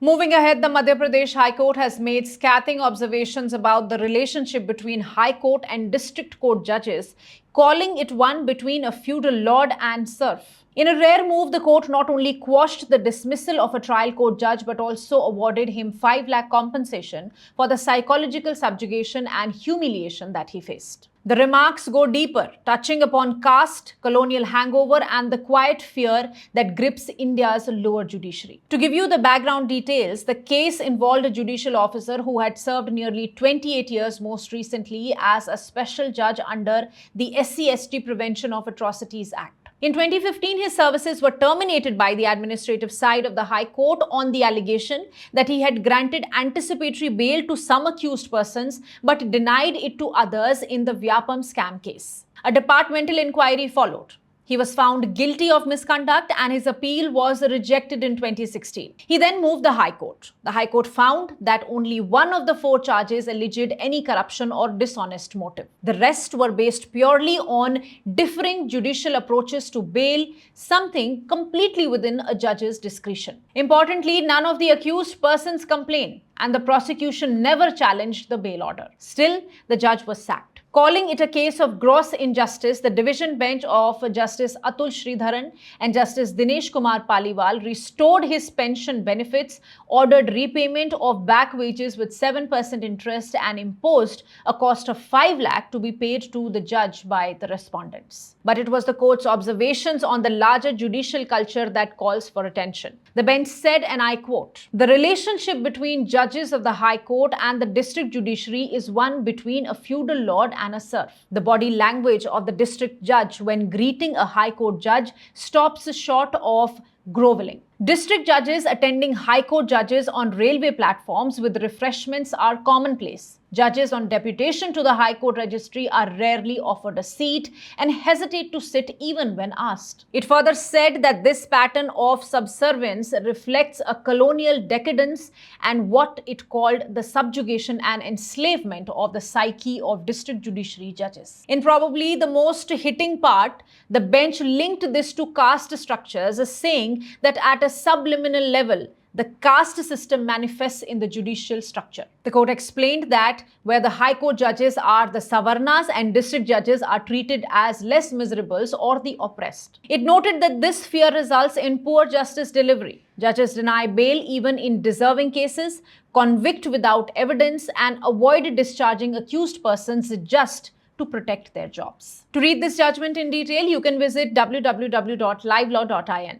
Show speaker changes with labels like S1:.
S1: Moving ahead, the Madhya Pradesh High Court has made scathing observations about the relationship between High Court and District Court judges, calling it one between a feudal lord and serf. In a rare move, the court not only quashed the dismissal of a trial court judge but also awarded him 5 lakh compensation for the psychological subjugation and humiliation that he faced. The remarks go deeper, touching upon caste, colonial hangover, and the quiet fear that grips India's lower judiciary. To give you the background details, the case involved a judicial officer who had served nearly 28 years most recently as a special judge under the SC/ST Prevention of Atrocities Act. In 2015, his services were terminated by the administrative side of the High Court on the allegation that he had granted anticipatory bail to some accused persons but denied it to others in the Vyapam scam case. A departmental inquiry followed. He was found guilty of misconduct and his appeal was rejected in 2016. He then moved the High Court. The High Court found that only one of the 4 charges alleged any corruption or dishonest motive. The rest were based purely on differing judicial approaches to bail, something completely within a judge's discretion. Importantly, none of the accused persons complained, and the prosecution never challenged the bail order. Still, the judge was sacked. Calling it a case of gross injustice, the division bench of Justice Atul Sridharan and Justice Dinesh Kumar Paliwal restored his pension benefits, ordered repayment of back wages with 7% interest, and imposed a cost of 5 lakh to be paid to the judge by the respondents. But it was the court's observations on the larger judicial culture that calls for attention. The bench said, and I quote, "The relationship between judges of the High Court and the district judiciary is one between a feudal lord and a serf. The body language of the district judge when greeting a High Court judge stops short of groveling. District judges attending High Court judges on railway platforms with refreshments are commonplace. Judges on deputation to the High Court registry are rarely offered a seat and hesitate to sit even when asked." It further said that this pattern of subservience reflects a colonial decadence and what it called the subjugation and enslavement of the psyche of district judiciary judges. In probably the most hitting part, the bench linked this to caste structures, saying that at a subliminal level, the caste system manifests in the judicial structure. The court explained that where the High Court judges are the Savarnas and district judges are treated as less miserables or the oppressed. It noted that this fear results in poor justice delivery. Judges deny bail even in deserving cases, convict without evidence, and avoid discharging accused persons just to protect their jobs. To read this judgment in detail, you can visit www.livelaw.in.